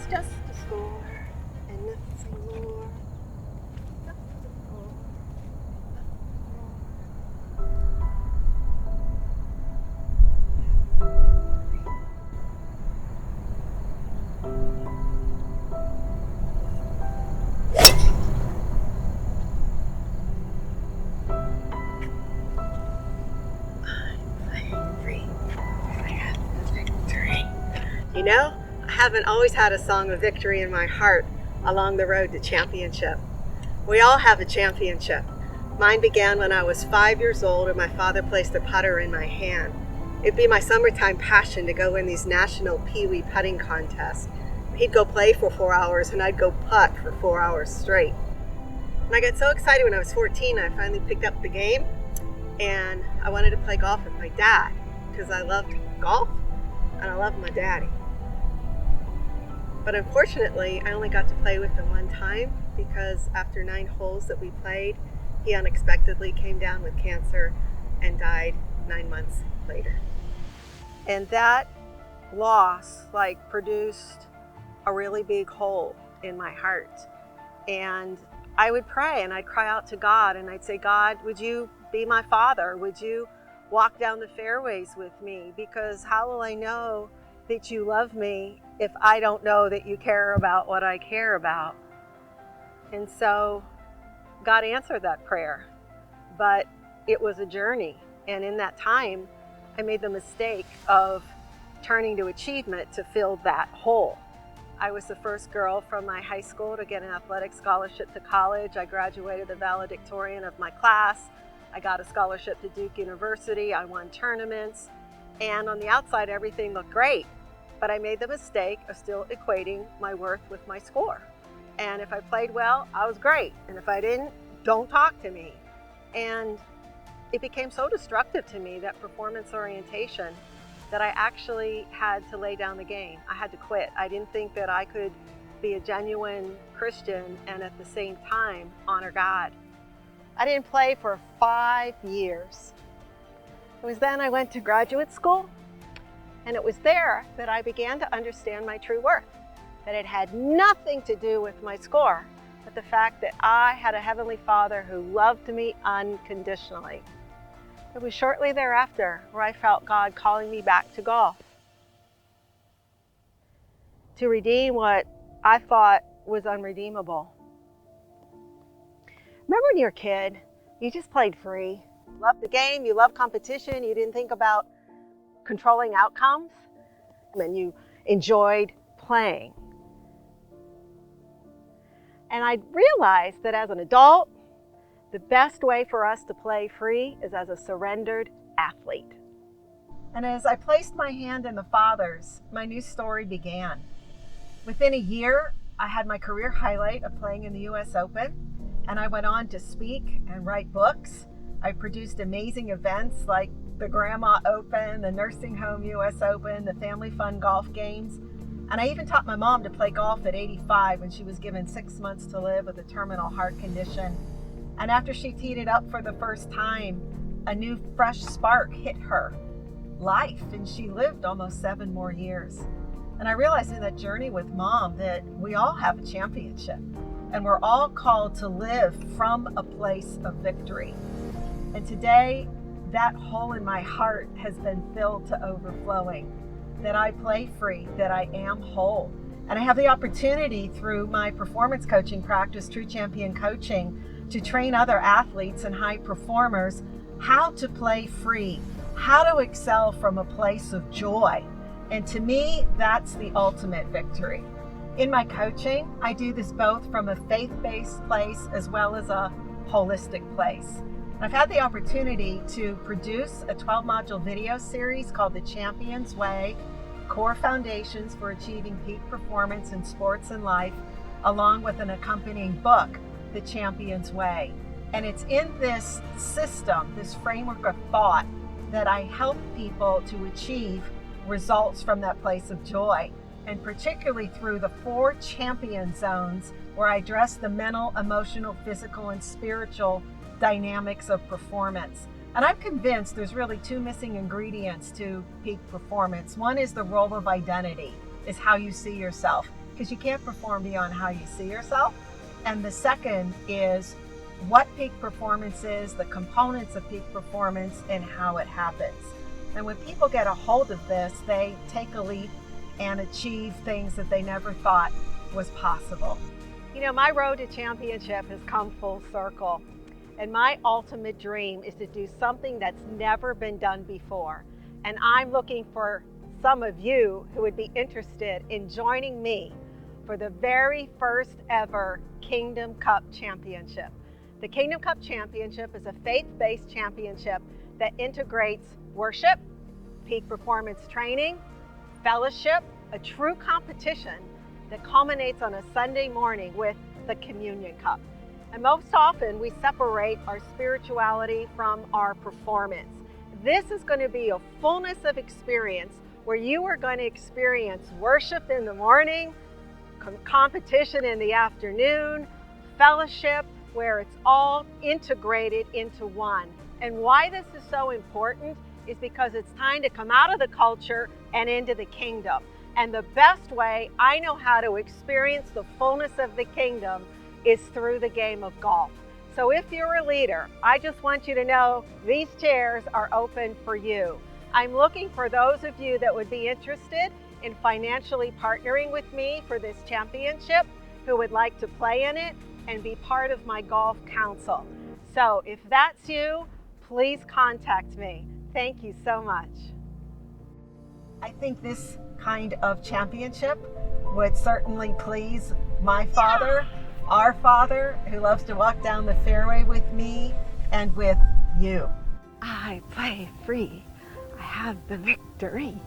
just a score and nothing more. Just a score, You know, I haven't always had a song of victory in my heart along the road to championship. We all have a championship. Mine began when I was 5 years old and my father placed a putter in my hand. It'd be my summertime passion to go win these national Pee-wee putting contests. He'd go play for 4 hours and I'd go putt for 4 hours straight. And I got so excited when I was 14, I finally picked up the game and I wanted to play golf with my dad because I loved golf and I loved my daddy. But unfortunately, I only got to play with him one time because after 9 holes that we played, he unexpectedly came down with cancer and died 9 months later. And that loss produced a really big hole in my heart. And I would pray and I'd cry out to God and I'd say, God, would you be my father? Would you walk down the fairways with me? Because how will I know that you love me if I don't know that you care about what I care about? And so God answered that prayer, but it was a journey. And in that time, I made the mistake of turning to achievement to fill that hole. I was the first girl from my high school to get an athletic scholarship to college. I graduated the valedictorian of my class. I got a scholarship to Duke University. I won tournaments. And on the outside, everything looked great. But I made the mistake of still equating my worth with my score. And if I played well, I was great. And if I didn't, don't talk to me. And it became so destructive to me, that performance orientation, that I actually had to lay down the game. I had to quit. I didn't think that I could be a genuine Christian and at the same time honor God. I didn't play for 5 years. It was then I went to graduate school. And it was there that I began to understand my true worth, that it had nothing to do with my score, but the fact that I had a Heavenly Father who loved me unconditionally. It was shortly thereafter where I felt God calling me back to golf, to redeem what I thought was unredeemable. Remember when you were a kid, you just played free. You loved the game, you loved competition, you didn't think about controlling outcomes, and you enjoyed playing. And I realized that as an adult, the best way for us to play free is as a surrendered athlete. And as I placed my hand in the Father's, my new story began. Within a year, I had my career highlight of playing in the US Open, and I went on to speak and write books. I produced amazing events like the Grandma Open, the Nursing Home US Open, the Family Fun Golf Games. And I even taught my mom to play golf at 85 when she was given 6 months to live with a terminal heart condition. And after she teed it up for the first time, a new fresh spark hit her life, and she lived almost 7 more years. And I realized in that journey with Mom that we all have a championship, and we're all called to live from a place of victory. And today, that hole in my heart has been filled to overflowing, that I play free, that I am whole. And I have the opportunity through my performance coaching practice, True Champion Coaching, to train other athletes and high performers how to play free, how to excel from a place of joy. And to me, that's the ultimate victory. In my coaching, I do this both from a faith-based place as well as a holistic place. I've had the opportunity to produce a 12-module video series called The Champion's Way, Core Foundations for Achieving Peak Performance in Sports and Life, along with an accompanying book, The Champion's Way. And it's in this system, this framework of thought, that I help people to achieve results from that place of joy. And particularly through the 4 champion zones, where I address the mental, emotional, physical, and spiritual dynamics of performance. And I'm convinced there's really 2 missing ingredients to peak performance. One is the role of identity, is how you see yourself. because you can't perform beyond how you see yourself. And the second is what peak performance is, the components of peak performance, and how it happens. And when people get a hold of this, they take a leap and achieve things that they never thought was possible. You know, my road to championship has come full circle. And my ultimate dream is to do something that's never been done before. And I'm looking for some of you who would be interested in joining me for the very first ever Kingdom Cup Championship. The Kingdom Cup Championship is a faith-based championship that integrates worship, peak performance training, fellowship, a true competition that culminates on a Sunday morning with the Communion Cup. And most often we separate our spirituality from our performance. This is going to be a fullness of experience where you are going to experience worship in the morning, competition in the afternoon, fellowship, where it's all integrated into one. And why this is so important is because it's time to come out of the culture and into the kingdom. And the best way I know how to experience the fullness of the kingdom is through the game of golf. So if you're a leader, I just want you to know these chairs are open for you. I'm looking for those of you that would be interested in financially partnering with me for this championship, who would like to play in it and be part of my golf council. So if that's you, please contact me. Thank you so much. I think this kind of championship would certainly please my Father, our Father, who loves to walk down the fairway with me and with you. I play free. I have the victory.